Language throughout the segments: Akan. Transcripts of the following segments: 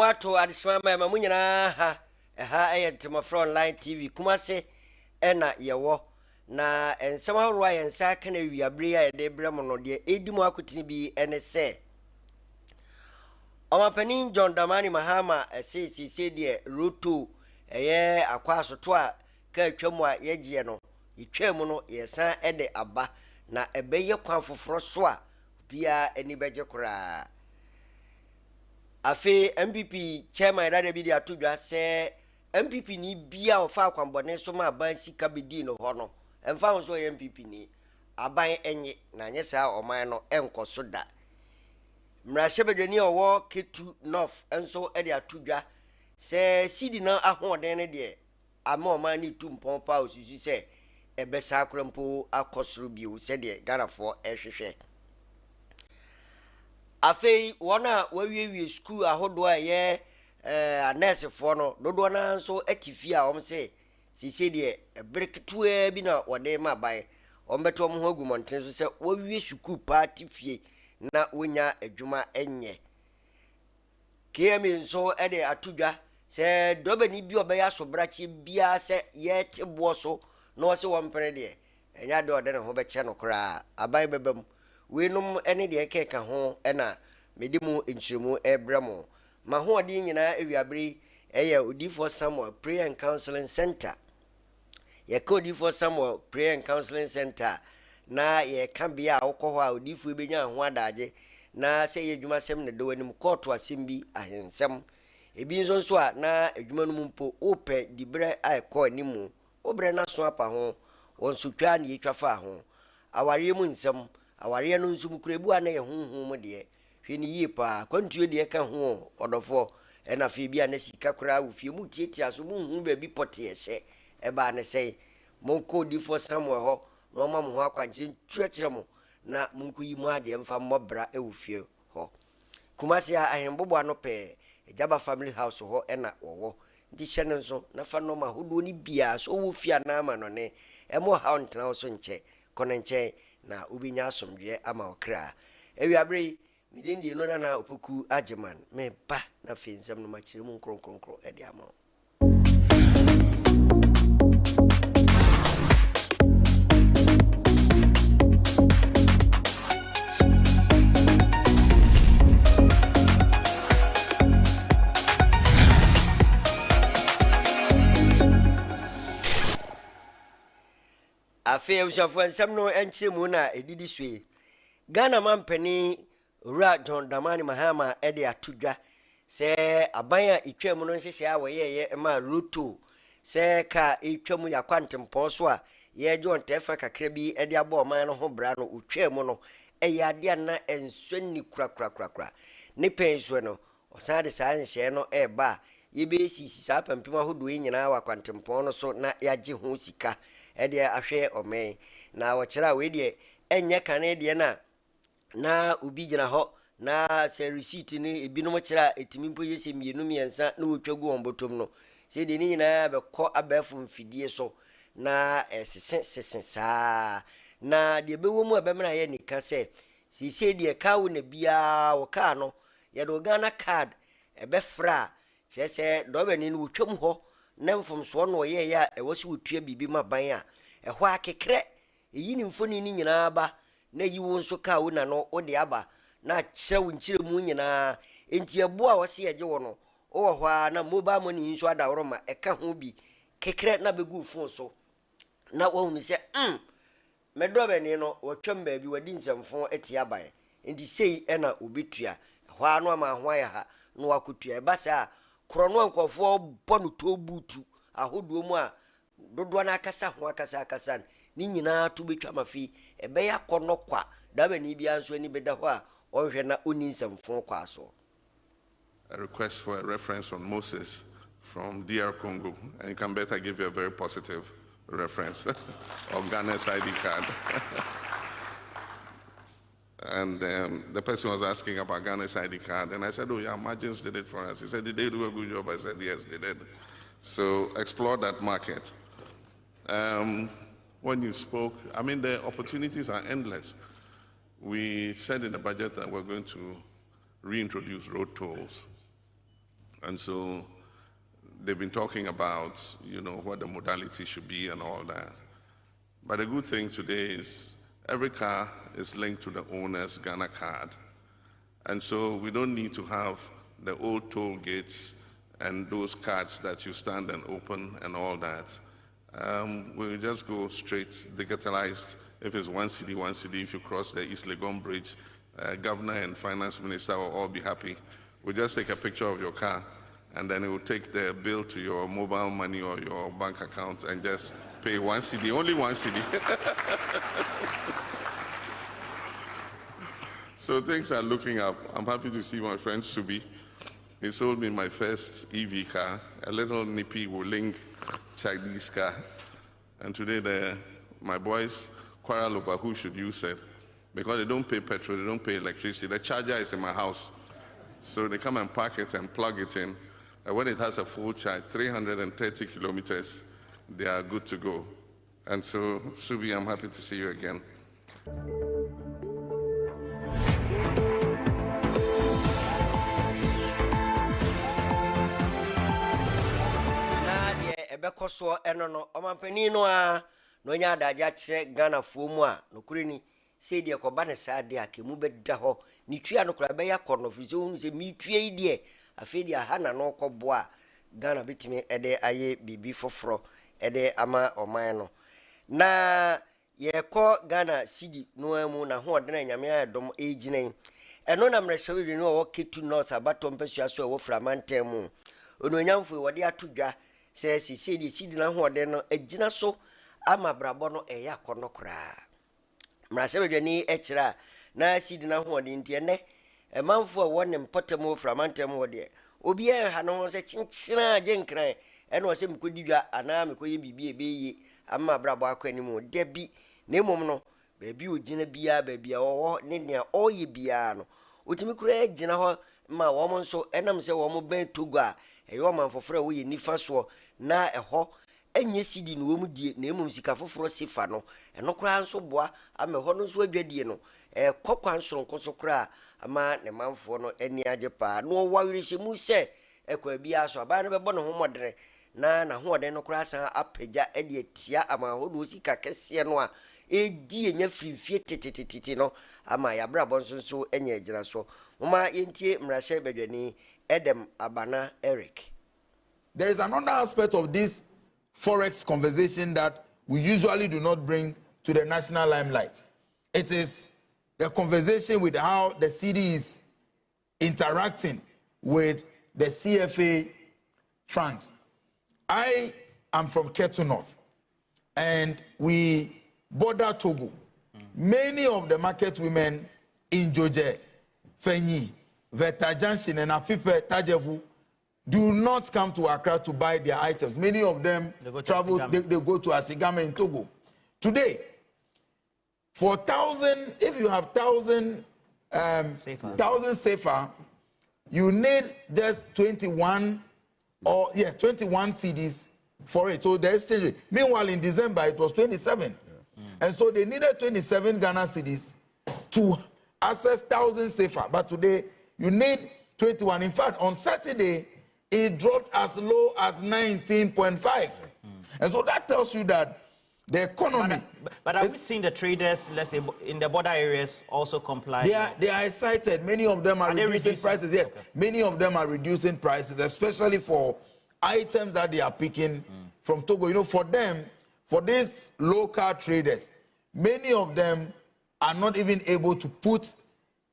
wato adesima ma munyina ha TETE MMOFRA online TV kumase ena yewo na ensem ahoro ayensa kana wiabre a yede brem no de edimu akotini bi ene se Omapanin John Dramani Mahama se de roto eye akwasoto a ka atwamu a yegie no yetwamu no yesan ede aba na ebeye kwan foforo so a bia eni beje kura afi MPP chairman Dada bi de atodwa se MPP ni bia ofa akwambone so ma ban sika bedi no ho no emfa ho so MPP ni aban enye na nye sa oman no enkoso da mrahye bedwani owo ketu north enso e de atodwa se sidi na ahoden ne de ama oman ni tumpon pa osusu se ebesa akrampo akosoro bio se de garafo ehwehwe afei wona wawie school ahodo a ye nurse for no dodo na nso atifi a omse sisi de breketua bi na wode ma bai ombeto mo hogu monten so se wawie school party fie na wonya adwuma enye kemi nso ede atodwa se dobani bi obeya so brachi bia se ye tebo so na wo se wo mpere de enya de ode ne ho beche no kra aban bebam wenum ene de keka ho ena medimu enchiremu ebramo ma ho ode nyina ewiabere eye odifo Samuel Prayer and Counseling Center ye kodifo Samuel Prayer and Counseling Center na ye kambia akoho a odifo ebenya ho adaje na se ye dwuma sem ne do anim court asem bi ahensem ebi nso a na adwuma no mpo ope dibre a ekọ animu obre na so apa ho wonso twa na yetwa fa ho aware mu nsem aware no nso mukura ebu ana ye honhom mu de hwe ni yi pa kwantuo de ka ho odofo ena fe bia na sika kura wo fie mu tietia so mu hu ba bi pote ehye eba ne sei monko di for Samuel ho no ma mo ho akwanche tuakire mo na munku yi mu ade mfa mmobra e wo fie ho kumase a ahembobo anope ejaba family house ho ena wowo ndi hyene nso na fa no ma hodo ni bia so wo fie na ama no ne emo ha ntena so nche kono nche na ubinya asomdwe ama okra ewiabre midindi no na opoku ajeman me ba na fensem no machire mu nkronkronkro edi ama afi ushafu ensem no enchire mu na edidi sue Ghana mampani Ura John Dramani Mahama ede atodwa se abanya itwam no nhyehyɛ a wɔyɛyɛ ma roto se ka itwam yakwantempo so a ye John tefa kakra bi ede aba ɔman no ho bra no utwam no ɛyɛ ade na ensonni kura ne penso no ɔsan de saa nhyehyɛ no ɛba ye be sisi saa pampim ahodo yi nyina wakwantempo no so na yagye ho sika ede ahwɛ ɔman na wɔkyerɛ a we de enye kane de na ubi gina ho na se receipt ni ebinom kira etimi mpo yese mienu miensa na wotwagu on botom no se de ni nyina be kɔ abafu mfidie so na sesen saa na de bewo mu abemra ye nika se sise de ka wo na bia wo ka no ye do Ghana card ebe fra se do be ni wotwam ho na mfom so no ye ya e wosi wotua bibi maban a ɛhɔ akekre eyi ni mfoni ni nyina ba na yi won so ka wo na no o de aba na kyerɛ wo nkyerɛ mu nyina enti ebo a wo se yɛgye wo no o wɔ hɔ na mobile money nso adaworo ma ɛka ho bi kekere na begu phone so na wo hu se medo be ni no wɔtwam ba bi wadi nsɛmfo eti aban enti sei ɛna obetua hɔ ano ama ho ayɛ ha no wakotua ba sa koro no nkɔfo bɔ no to butu ahodo mu a dodo na akasa ho akasa ni nyina to betwa mafi ebe ya kono kwa dabe ni bia nso ani beda ho a ohwe na oni nsamfo kwa so. A request for a reference on Moses from DR Congo, and you can better give you a very positive reference of Ghana's ID card. And the person was asking about Ghana's ID card, and I said, oh yeah, Margins did it for us. He said, did they do a good job? I said, yes, they did. So explore that market. When you spoke, I mean, the opportunities are endless. We said in the budget that we're going to reintroduce road tolls. And so they've been talking about, what the modality should be and all that. But the good thing today is every car is linked to the owner's Ghana card. And so we don't need to have the old toll gates and those cards that you stand and open and all that. We'll just go straight digitalized. If it's 1 cedi, 1 cedi, if you cross the East Legon Bridge, Governor and Finance Minister will all be happy. We'll just take a picture of your car, and then it will take the bill to your mobile money or your bank account and just pay 1 cedi, only 1 cedi. So things are looking up. I'm happy to see my friend Subi. He sold me my first EV car, a little nippy Wuling Chinese car. And today my boys quarrel over who should use it because they don't pay petrol, they don't pay electricity. The charger is in my house. So they come and park it and plug it in. And when it has a full charge, 330 kilometers, they are good to go. And so, Subi, I'm happy to see you again. Ebekoso enono omampani no a no nya adaja kire Ghana fuomu a nokurini sei de koba ne saade a kemu beda ho ni tua no kura be ya korno fizo hu se mi tua yi de afedi aha na no kobo a Ghana bitimi ede aye bibi foforo ede ama oman no na ye ko Ghana cedi no amu na ho odena nyame adom eginen eno na mresewe bi no wo ketu north abatom pesua so wo framantem mu ononyamfo wo de atodwa se di cedi na ho ode no agina so ama brabo no eya kono kra mrasebe dwani ekira na cedi na ho ode ntie ne emanfo a wonne mpotamo framantem wo de obi e ha no se chinchina agenkran ene wo se mkodidwa ana mekoye bibie beye ama brabo akwanimu de bi na emom no baabi ogina bia baabia wo ne ne oye bia no otimi kura agina ho ma wo mo nso enam se wo mo ben togo a eyo manfoforo wo ye nifa so na eho enye cedi no wo mu die na emom sika foforo sifa no eno kura nso boa ama eho no nso adwadie no kokwan sonko so kura ama ne manfo no eni age pa no wawirehye mu se ekwa bia so aba no bebo no homodere na hoɔden no kura san apagya de atia ama hodo sika kɛseɛ no a edi enya frifie tetetete no ama yabrabɔ nso enya agyina so mama yentie mrahye badwani Edem Abana Eric. There is another aspect of this forex conversation that we usually do not bring to the national limelight. It is the conversation with how the city is interacting with the CFA franc. I am from Ketu North, and we border Togo. Many of the market women in Joje, Fenyi, Veta Junction, and Afife Tajevu do not come to Accra to buy their items. Many of them travel, they go to Asigame in Togo. Today, for 1,000, if you have 1,000 safer, you need just 21 cedis for it. So the exchange rate. Meanwhile, in December, it was 27. And so they needed 27 Ghana cedis to access 1,000 safer. But today, you need 21. In fact, on Saturday, it dropped as low as 19.5. And so that tells you that the economy... But are we seeing the traders, let's say, in the border areas also comply? They are excited. Many of them are reducing prices. Yes, okay. Many of them are reducing prices, especially for items that they are picking from Togo. You know, for them, for these local traders, many of them are not even able to put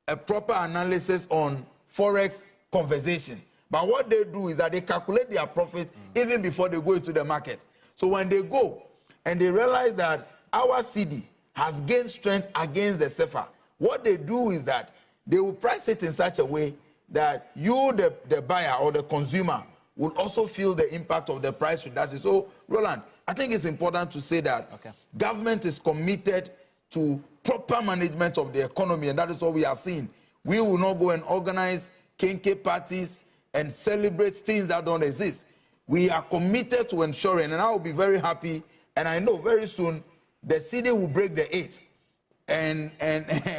a proper analysis on forex conversation. But what they do is that they calculate their profit even before they go into the market. So when they go and they realize that our cedi has gained strength against the CFA, what they do is that they will price it in such a way that you, the buyer or the consumer, will also feel the impact of the price reduction. So, Roland, I think it's important to say that government is committed to proper management of the economy, and that is what we are seeing. We will not go and organize kenke parties and celebrate things that don't exist. We are committed to ensuring, and I will be very happy, and I know very soon the cedi will break the 8, and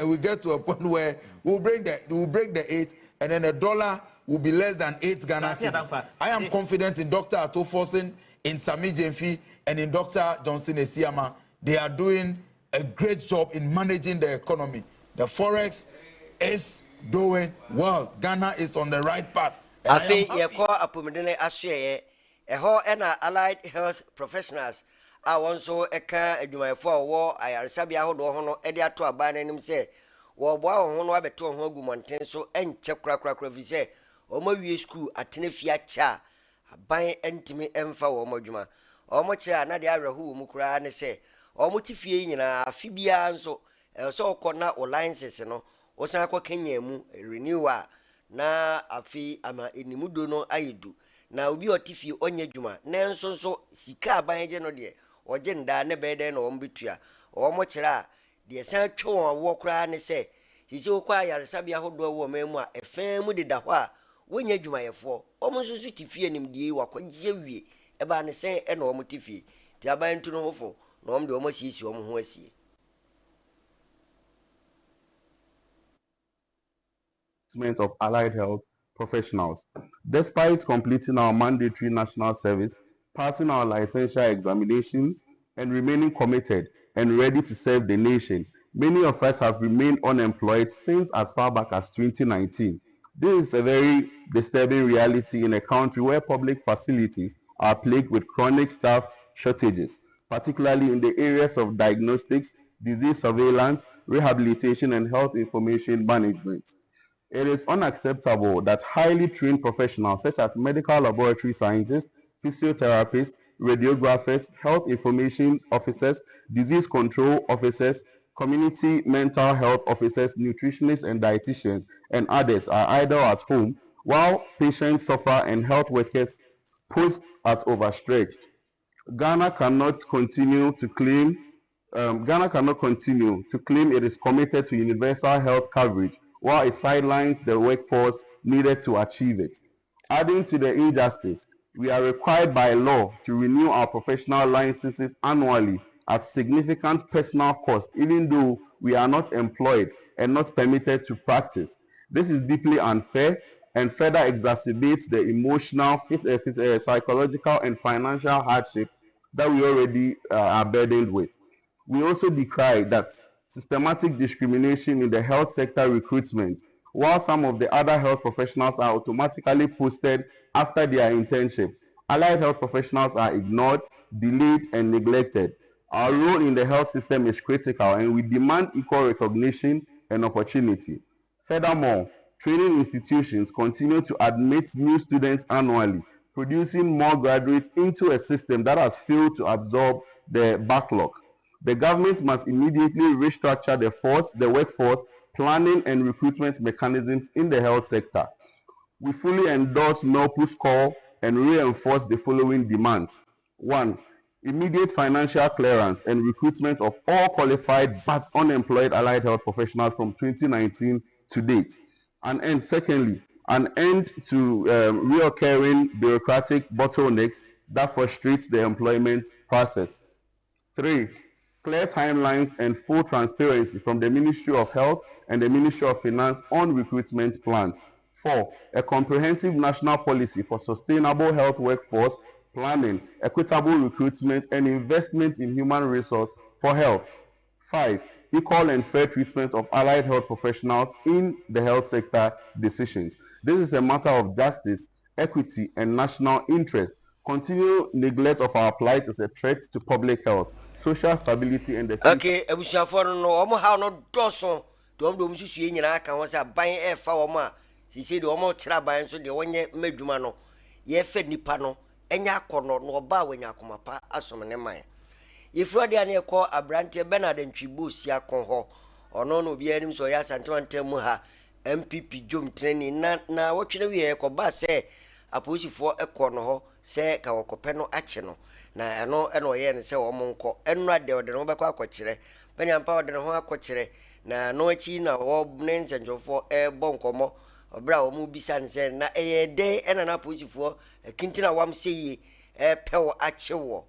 we get to a point where we'll break the 8, and then the dollar will be less than 8 Ghana cedis. I am confident in Dr. Ato Forsen, in Sami Jemfi, and in Dr. Johnson Esiama. They are doing a great job in managing the economy. The forex is doing well. Ghana is on the right path. I think you call Apumene Ashe, a whole and allied health professionals. I want so a car and my for war. I are Sabia Hodo, Edia to a ban and him say, well, wow, one wabe to Hogu Mountain so and check crack vise, or my school at Tenefia cha, a buying entime emfa or mojuma, or much another who mukra and say, or motifi in a fibia and so corner or lines, you know, or Sanako Kenya renewer. Na afi ama enimudo no ayedu na obi otifi onye dwuma nanso so sika abanje no de oje nda ne bede na ombetua omo kira de san twe won wo kra ne se sisi okwa yaresabia hodo wo memu a efan mu de da ho a wonya dwuma yefo omo so so tifi enimdie wakwaje wie eba ne se e na omo tifi ti abantu no hofo na omo de omo sisi omo ho asie. Of allied health professionals. Despite completing our mandatory national service, passing our licensure examinations, and remaining committed and ready to serve the nation, many of us have remained unemployed since as far back as 2019. This is a very disturbing reality in a country where public facilities are plagued with chronic staff shortages, particularly in the areas of diagnostics, disease surveillance, rehabilitation, and health information management. It is unacceptable that highly trained professionals such as medical laboratory scientists, physiotherapists, radiographers, health information officers, disease control officers, community mental health officers, nutritionists and dietitians, and others are idle at home while patients suffer and health workers post at overstretched. Ghana cannot continue to claim it is committed to universal health coverage while it sidelines the workforce needed to achieve it. Adding to the injustice, we are required by law to renew our professional licenses annually at significant personal cost, even though we are not employed and not permitted to practice. This is deeply unfair and further exacerbates the emotional, psychological, and financial hardship that we already are burdened with. We also decry that systematic discrimination in the health sector recruitment, while some of the other health professionals are automatically posted after their internship, allied health professionals are ignored, delayed, and neglected. Our role in the health system is critical, and we demand equal recognition and opportunity. Furthermore, training institutions continue to admit new students annually, producing more graduates into a system that has failed to absorb the backlog. The government must immediately restructure the workforce, planning and recruitment mechanisms in the health sector. We fully endorse NOPU's call and reinforce the following demands. 1. Immediate financial clearance and recruitment of all qualified but unemployed allied health professionals from 2019 to date. Secondly, an end to reoccurring bureaucratic bottlenecks that frustrates the employment process. 3. Clear timelines and full transparency from the Ministry of Health and the Ministry of Finance on recruitment plans. 4. A comprehensive national policy for sustainable health workforce planning, equitable recruitment, and investment in human resource for health. 5. Equal and fair treatment of allied health professionals in the health sector decisions. This is a matter of justice, equity, and national interest. Continued neglect of our plight is a threat to public health, social stability, and the future. Okay, ebusuafo no omo ha no doso to omo dom susue nyina aka ho sa ban e fa omo a sisi de omo kira ban so de wonye madwuma no ye fa nipa no enya akono no oba wanya akomapa asom ne man yefro de ane ko abrante Bernard Ntwibo si akon ho ono no obi anim so ya santewantem ha MPP jom training na wotwene wie ko ba se aposifo ekono ho se ka wokope no ache no na eno ye ne se wo monko enra de ode no bekwa akokire panyampa ode no ho akokire na no achi na wo nensenjofo bonkomo obra wo mu bisa ne se na de ena na aposifo kintina wam seyi pewo ache wo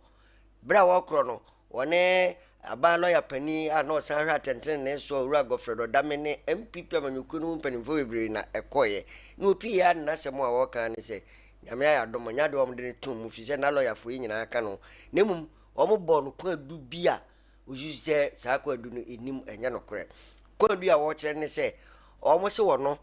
bra wo kro no wone aba lawyer pani a no san hwa tenten ne so owura gofredo damene MPP amanyuku no mpanimfo bebre na ekoye na opi ya na asem a woka ne se nyame ya dom nya de omde ne tum mu fi se na lawyer fo nyina aka no nemum omo bo no kwa du bia ojuse sa kwa du no enim enya no kore kwa du a wo kire ne se omo se wo no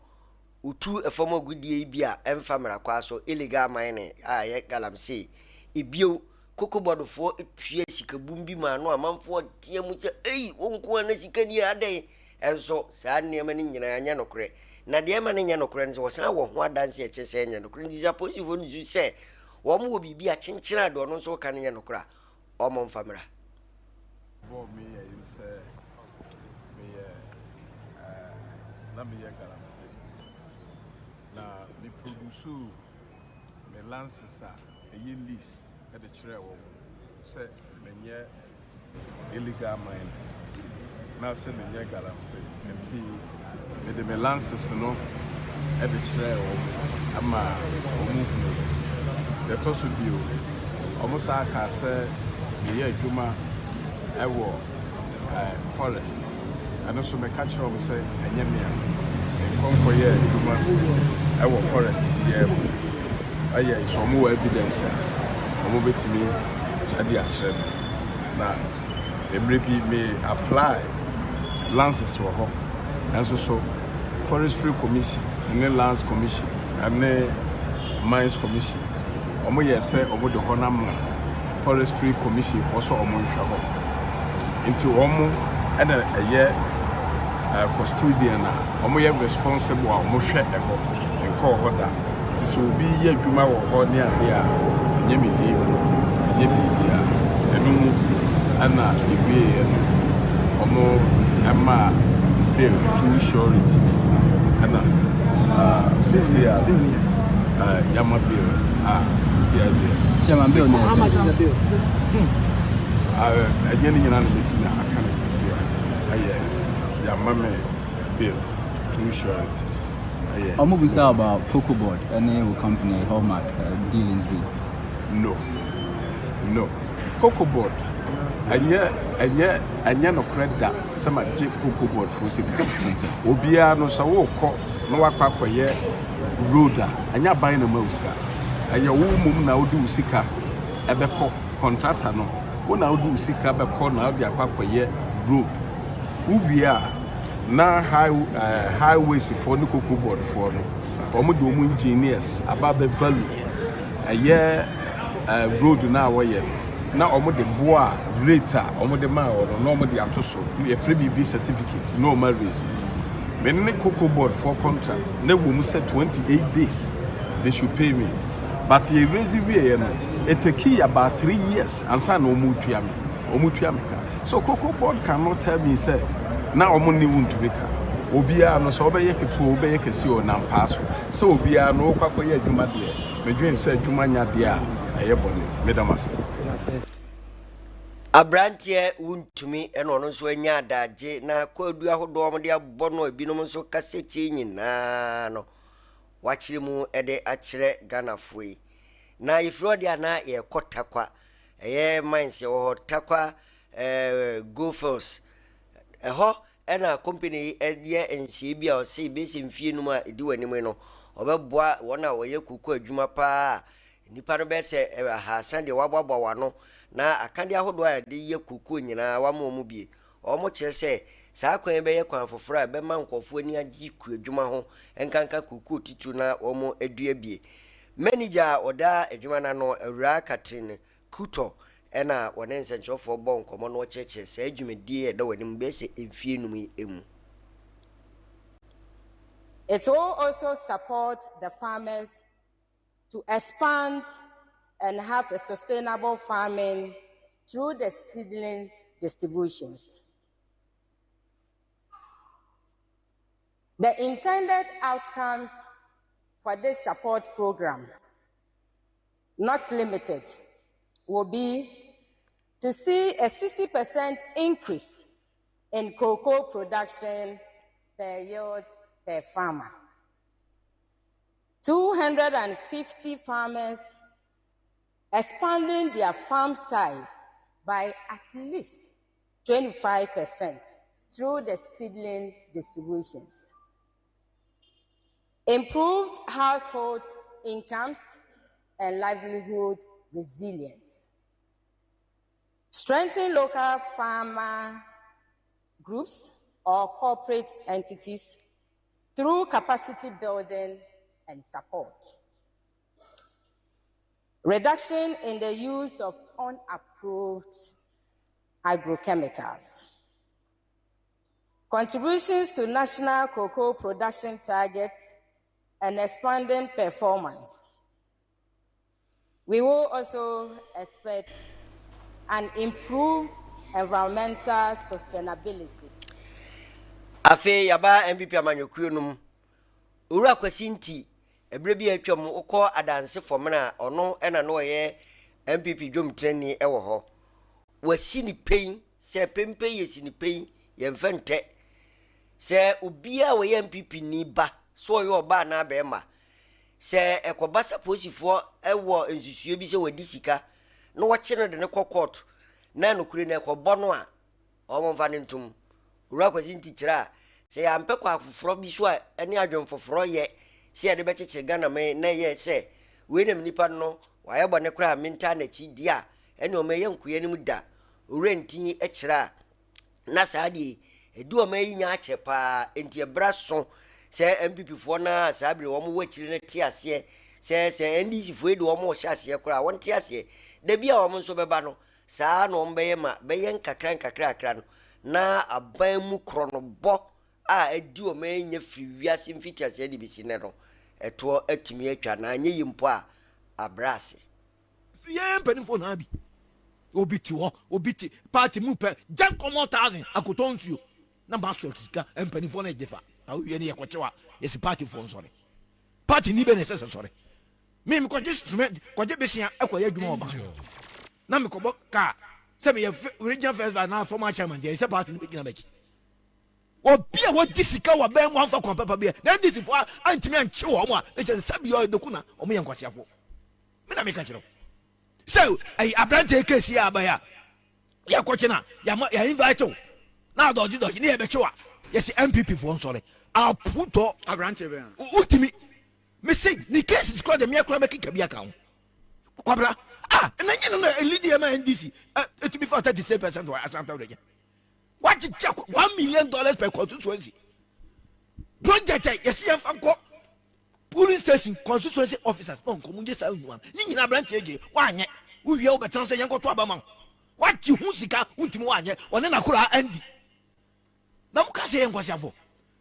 utu efom agudie bia emfa mra kwa so illegal mining a ye galamsey ebio kokobodofo etue sikabum bi ma no amanfo tie mu se ei wonko na sikani adai enso saa nneema ne nyina anya nokre na de ema ne nya nokre ne se wosan wo ho adanse eche se nya nokre ndi za posifo ne zu se wo mo bibi a chenchena de ono so ka ne nya nokra o mo mfamra bo me you say me na me galamsey na me produce me lances a list at the chair say menye illegal mine now say menye galamsey enti me de me lances no at the chair ama omu the toso bio almost aka say me adwuma ewo forest and also me catch up say enye me konko ye adwuma ewo forest ye aye so mo evidence omo betimi ade ahre na emre bi me apply lances wo ho enso so forestry commission and lands commission and mines commission omo ye say omo de ho nam forestry commission for so omo hwa ho into omo and eye custodian na omo ye responsible omo hwe eho enko ho da ti so bi ye adwuma wo ho ne ade a enye me di enye bibia enu ana ebie omo ama bill two sureties ana CCR yama bill CCR bill Chairman bill no how much is the bill again nyina na metina aka na CCR aye yama me bill two sureties aye I'm moving about Cocoa Board any company Hallmark dealings with no Cocoa Board anya no credit sama je Cocoa Board for sika obia no so wo kọ no wakwakoye road anya ban na mawusika anya wo mum na odi usika ebekọ contractor no wo na odi usika bekọ na odi akwakoye road ubia na highways for no Cocoa Board for no omo do omo engineers ababa value aye road na woye na omo de boa rate omo de ma or no omo de atoso e free BB certificate no ma raise me ne Cocoa Board for contracts na wo mu say 28 days they should pay me but ye raise we no it take about 3 years and say no omo tuya me so Cocoa Board cannot tell me say na omo ni wunturika obia no so obeye ketu obeye kesi o na mpaso so obia no kwakoye adwuma de medwen say adwuma nya de a eye bone medamas Abrantie Wontumi eno no so anya adaje na kwadu ahodo omde abono ebinom so kasechi nyina no wachire mu ede achire ganafoi na ifrodi ana ye kotakwa eye mines wo takwa go first ho ena company ede enhie bia o se besi mfie num a edi wanim no obeboa wona woye kuku adwuma pa nipa no be se ha san de wababwa wano na akande ahodo a de ye kuku nyina wamo mu bie omo kire se saa kwan be ye kwan foforo be ma nkofo ani agi ku adwuma ho enkanka kuku titu na omo adua bie manager oda adwuma na no awura Catherine Kuto ena wone nsenchofo bon komo no cheche saa adwumedie e da wanim be se emfie num emu. It will also support the farmers to expand and have a sustainable farming through the seedling distributions. The intended outcomes for this support program, not limited, will be to see a 60% increase in cocoa production per yield per farmer. 250 farmers expanding their farm size by at least 25% through the seedling distributions. Improved household incomes and livelihood resilience. Strengthen local farmer groups or corporate entities through capacity building and support. Reduction in the use of unapproved agrochemicals. Contributions to national cocoa production targets and expanding performance. We will also expect an improved environmental sustainability. Afe yaba MPP amanyokuo num ura kwasinti ebre bi atwam ukọ adanse fomna ono ena no ye MPP dwomtreni ewo ho wasi ni pein se pempe yesi ni pein ye mfente se obia we ye MPP ni ba so ye oba na ba ma se ekobasa posifo ewo ensusue bi se wadi sika no wache no de ne kokot na no kure na ekobọ no a omfa ne ntum ura kwasinti kira se ya mpe kwa foforo bi so a ene adwon foforo ye se ya de becheche Ghana me na ye se we nem nipa no waye bone kura minta na chi dia ene o meye nkuye nim da orenti e kira na saadi edu o meyi nya ache pa enti ebra so se MPP fo na saabire wo mo wachire na ti ase se NDC fo edu wo mo hye ase kura won ti ase da bia wo mo so beba no saa no mbeye ma beye nkakra no na aban mu krono bo a edi o menya firi wiase mfiti ase de bisi ne no eto atumi atwa na anye yimpo a abrase ye mpanifo na bi obiti ho obiti party mu pe jam common 1000 akotonsuo na ma so sika mpanifo na jefa awie ne yekochewa yes party fo nsore party ni be ne sese sore me kwaje instrument kwaje besia akoye adwuma oba na me kobo ka se me ye regional first by na former chairman dey se party ni be gina beki obia wo disika wa ben mo fa kwa papa bia na disifo antimi anche wo mo a ne se sabi yo dokuna o me yankwasiafo me na me ka kire so ai abrante kesi abaya ya kochina ya invite na doji ne e be chewa yes MPP for sorry aputo abrante be utimi me say ni case is called the me akra make kabia kan kwabra na nyina na leader ma NDC it be for 37% wa asanta de what you check $1 million per constituency project yes you fanko polling station constituency officers no komunje sa nwan ni nyina branch ege wanye uwie obetan se yanko to abama what you hu sika untimi wanye one na kura andi na muka se yankwasiafo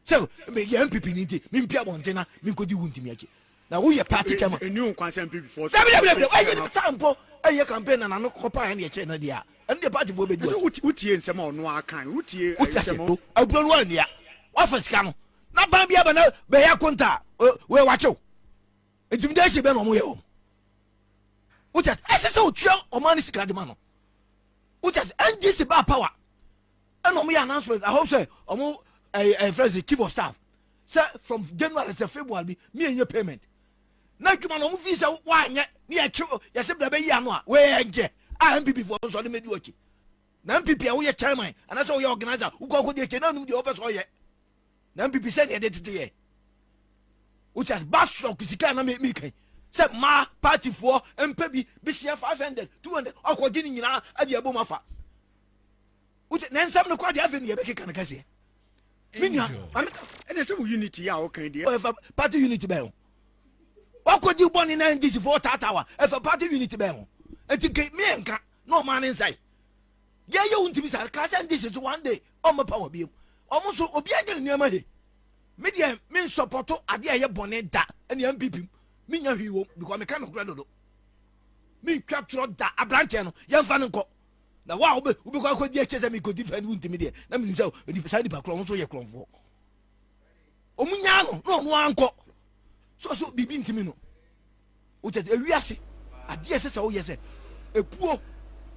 so me ye MPP ni nti mi mpia bontena mi nkodi untimi achi na wo ye party chama enu nkwanse MPP for aye sampo aye campaign na no kopa ya na ye na dia and the party for be do utie nsem ono akan utie nsem abronu ania office no na ban bia ba na be ya konta we wacho intimidation be no mo ye o utia ese utua o man sika de ma no utia NDC ba power and no me announcement I hope say omo friends chief of staff say from January to February me enye payment na kuma no mo fi say wa anye ne ya chi ya se bla be ya no a we enje MPP for so le medi ochi na MPP a wo ye chairman ana so wo ye organizer wo ko de na num de office wo ye na MPP say ne de tete ye wo just bash rock sika na me kan say ma party for MPP bi sia 500 200 akodi ni nyina ade abom afa wo na nsam no kwa de afa ni ye be keka na kase minya ene se wo unity ya o kan de party unity be o akodi boni na NDC for tatawa e fa party unity be o enti ke me enka no man inside ya ye untimi sa ka say this is one day o mo power bi o so obi agere niam he me dia me support ade aye boni da ene MPP me nya hwiwo because me kan kura dodo me twa tro da abrante no ye mfa nko na wa obi ko akodi e chese me ko defend untimi dia na me nsa oni sa di ba kro so ye kronfo o munya no anko so bibi ntimi no o te ewiase ade ese sa o ye se epuo.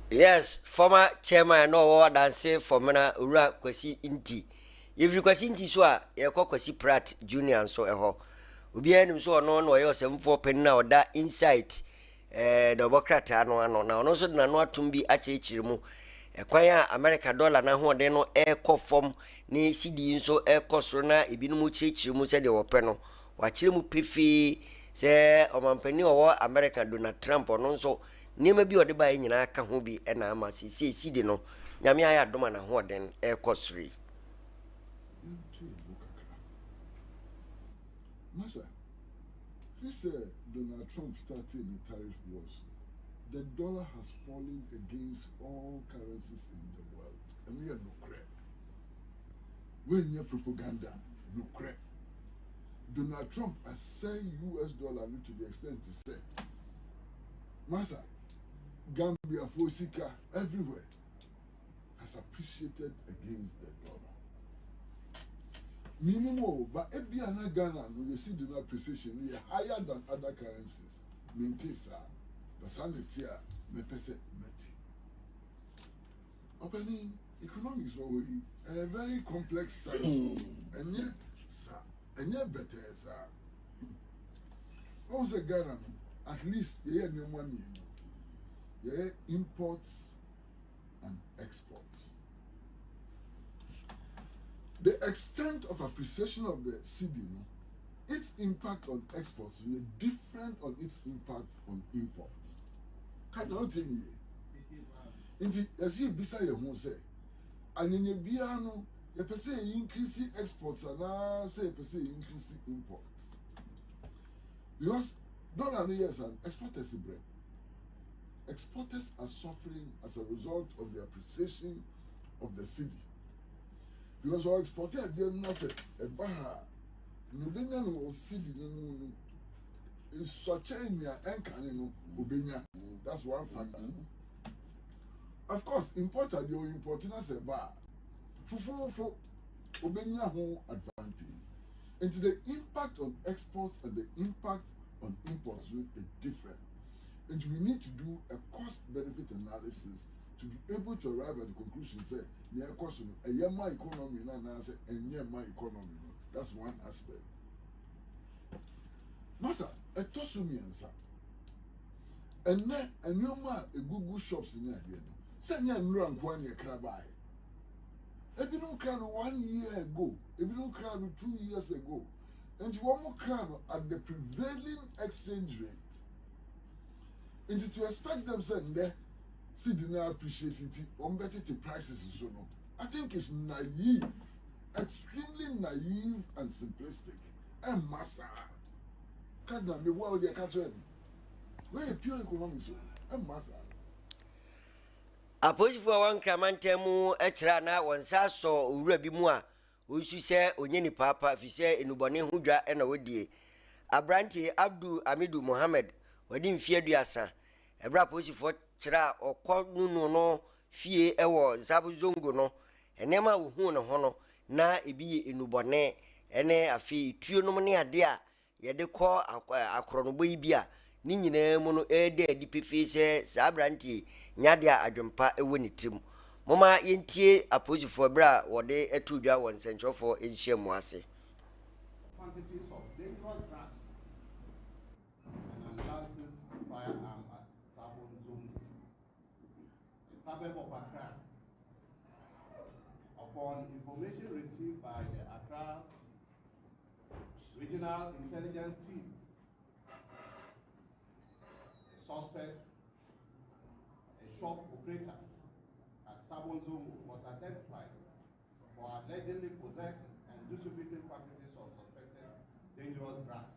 Yes, former chairman no dance formana ura kwasi inti. If you kwasi inti so a ye kwasi Pratt Junior so eho. Obi anim so no no ye 74 pen na oda inside the Democrat ano na no so na no atumbi ache chirimu. Ekwanya America dollar na hoɔden no ɛkɔ fam ne CD nso ɛkɔ soro na ebinom kyerɛkyerɛ mu sɛ de wɔpɛ no wakyerɛ mu pefe sɛ ɔmampani ɔwɔ America Donald Trump no nso nneɛma bi ɔde bae nyinaa ka ho bi ɛna ama sisi CD no nyame ayɛ adoma na hoɔden ɛkɔ soro. Masa, this Donald Trump started the tariff wars. The dollar has fallen against all currencies in the world. And we are no crap. When you propaganda, no crap. Donald Trump has said US dollar to the extent to say, Masa, Gambia, Fosika, everywhere has appreciated against the dollar. Minimum, but every other Ghana, you see the appreciation, we are higher than other currencies. Maintain, sir. But sanity, me pese meti. Opening economics is a very complex science, and yet, sir, and yet better, sir. Also, Ghana, at least you have no money. You have imports and exports. The extent of appreciation of the cedi, its impact on exports will be different on its impact on imports. Can you tell me? Inti, as you beside your home say, and in your biano, you per se increasing exports and I say per se increasing imports. Because dollar years and exporters bread. Exporters are suffering as a result of the appreciation of the cedi. Because our exporter again not say a baha no denya no cedi no is such a near no ubenya. That's one factor. Of course, importer they are importing as a bar for ubenya home advantage. And the impact on exports and the impact on imports will be different. And we need to do a cost benefit analysis to be able to arrive at the conclusion say near cost a yama economy and near my economy. That's one aspect. Masa, a tosumi answer. And then a new man a Google shops in there. Send your run 1 year crabai. If you don't crowd 1 year ago, if you don't crowd 2 years ago, and you want more crowd at the prevailing exchange rate. And to expect them saying there. See, do not appreciate it on better prices and so on. I think it's naive, extremely naive and simplistic. And massa. Can't me what they catch ready. Where pure economics and massa. Apoji for one Cramantemu, Etrana, one sasso, Urabimua, who she say, Onyeni Papa, if you say in Ubane Hudra and Awadi. Abranti Abdu Amidu Mohammed, Wadim Fiediasa, a raposi for Tra or Quagnu no fie ewo Zabuzongo no, and Nema Uhuna Hono, na ebi in Ubane, ene a fee, Tunomania dea, yede call a chronobia, Nina mono de DP Sabranti, Nadia Adjumpa a winnitim. Mama yentie approach for bra, or they a 2 jar 1 central for in Shemwase. Quantities of dangerous drugs and unlicensed firearm at Sabon Zone, a suburb of Accra. Upon information received by the Accra Regional Intelligence Team, a suspect, a shop operator at Sabon Zone was identified for allegedly possessing and distributing quantities of suspected dangerous drugs.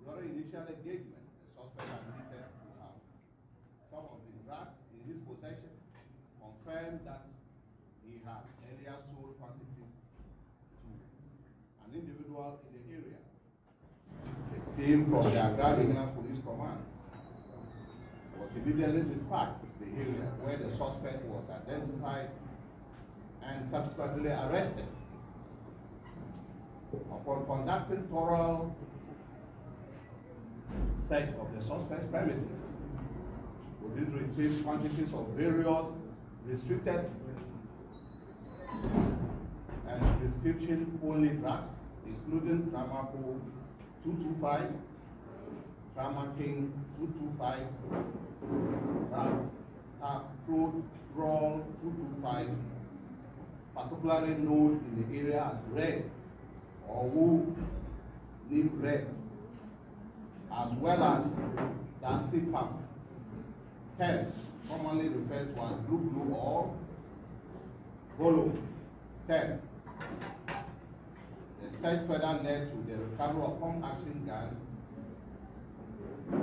During initial engagement, the suspect admitted to have some of the drugs in his possession, confirmed that he had earlier sold quantity to an individual in the area. The team from the Accra Regional Police Command was immediately dispatched to the area where the suspect was identified and subsequently arrested. Upon conducting thorough search of the suspect's premises, police retrieved quantities of various restricted and prescription-only drugs, including Tramaco 225, Tramaking 225, code ROL 225, particularly known in the area as red or who need rest, as well as the CPAP, TETE, commonly referred to as blue or Bolo, TETE. The search further led to the recovery of pump action gun,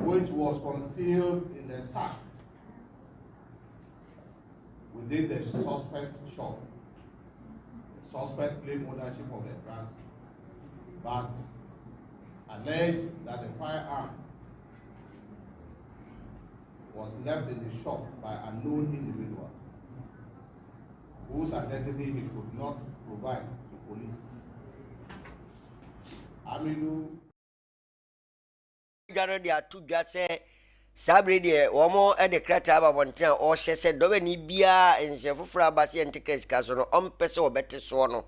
which was concealed in the sack within the suspect's shop. The suspect claimed ownership of the drugs, but alleged that the firearm was left in the shop by an unknown individual whose identity he could not provide to police. Aminu Gano dia tu dwa se sabre de omo e de krata ba bonten o hye se do be ni bia enhye foforo abase entikes ka so no ompese obete so no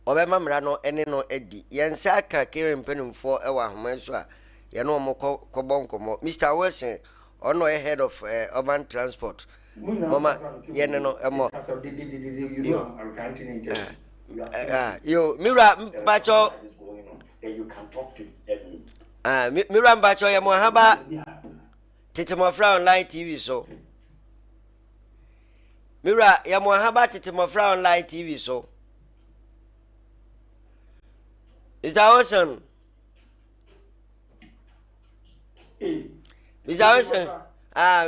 obema mra no ene no edi yensa aka kewe mpanimfo e wa homa so a ye no mo kobonkomo Mr. Wilson ono head of urban transport mama ye no emo yo mira bacho you can talk to it. Mira Mbacho ya Mohaba TETE MMOFRA Online TV so. Mira ya Mohaba TETE MMOFRA Online TV so. Is that awesome? Is that awesome?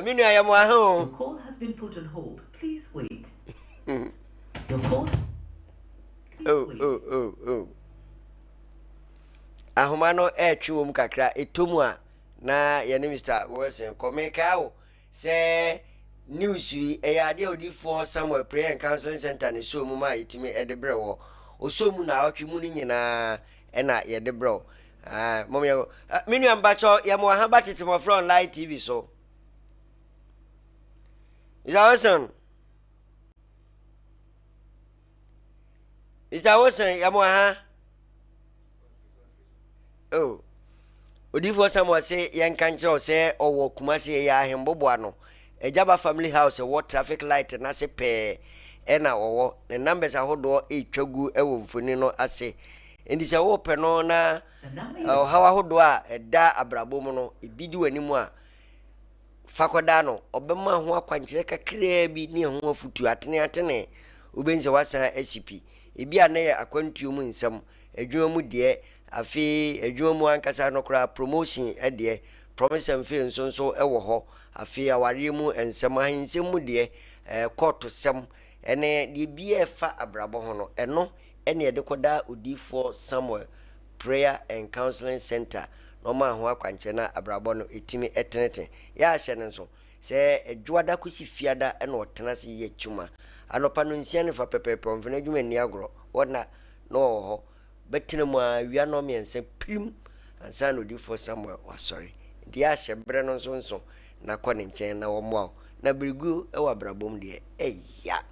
Minu ya Mohaho. Your call has been put on hold. Please wait. Your call. Oh. Ahumano chuo mkakra etomua na yene Mr. Wilson komeka o se news yi eyade odi for somewhere prayer and counseling center ne so mu ma yitimi edebre wo osomu na otwe mu ni nyina ena yedebre mom ye menu ambacho ya mo ha TETE MMOFRA Online TV so is awesome ya mo ha oh odifo samo se yankanche o se owo kumase ya ahembobo ano ejaba family house what traffic light na se pe ena owo ne numbers ahodo etwagu ewo mfoni no ase endi se wo pe no na hawa hodo a eda abrabom no ebidi wanimu a fakoda no obema ho akwankyere kakra bi ne ho afutu atene obenze wasan SCP ebi ane akwantuo mu nsam adwuma mu de afi adwuma mu ankasa no kra promotion de promotion fe nso ewo ho afi aware mu ensam ahinsem mu de court sem ene de bia fa abrabo ho no eno ene de koda odifo somewhere prayer and counseling center no ma ho akwanche na abrabo no etimi eteneten ya hye ne nso se adwada kosi fiada ene otena se ye chuma anopa no nsia ne fa pepepe omfena adwuma ni agro wona no ho betina mu awia no miense prim ansa no odifo somewhere wasori ndi a hye bre no nso na kɔ ne nkyɛn na wɔmoa na birigu ɛwɔ abrabom deɛ ɛya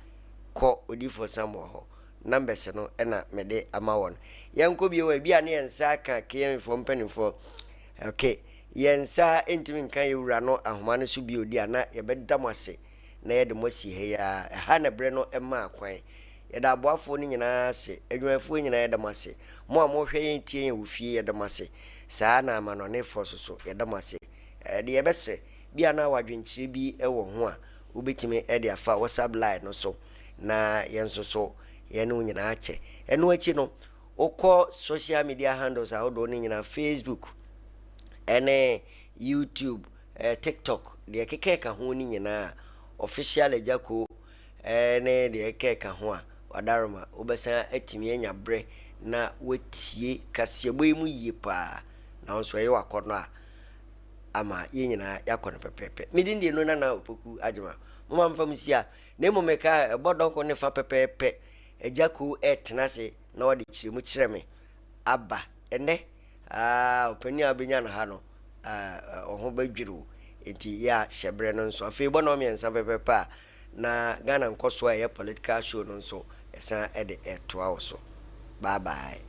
kɔ odifo somewhere ho numbers no ɛna mede ama wɔn yɛnkɔ bi wɔ bia ne yɛnsa ka kemfo mpanimfo okay yɛnsa entimi nka yɛwura no ahoma no so bi odi ana yɛbɛda mo ase na yɛde mo si he ya ha na bre no ɛma akwan yɛda aboafo no nyinaa ase adwumafo nyinaa yɛda mo ase mo a mo hwɛ yɛn tie yɛn wofie yɛda mo ase saa na amanɔne fo so yɛda mo ase de yɛbɛsrɛ bia na wadwenkyire bi ɛwɔ ho a wobɛtimi ɛde afa WhatsApp line no so na yɛnso so yɛne wo nyinaa kyɛ ɛno akyi no wokɔ social media handles a wodo ne nyinaa Facebook ɛne YouTube TikTok deɛ kekeka ho ne nyinaa official ejako ne deɛ keka ho a wadaroma wobɛsan atimi anya bre na watie kasebo yi mu yie pa na nso ɛyɛ wakɔno a ama ye nyina yakɔ no pepepe midin de no na opoku adwuma mama mfa musia na emomeka ebodonko ne fa pepepe ejako etnase na ode kyire mu kyire me aba ene opani abenya na ha no oho badwiro enti ya hyebre no nso afi bo no me nsa pepepe na Ghana nkoso a ye political show no nso esa ede etoa wo so bye bye.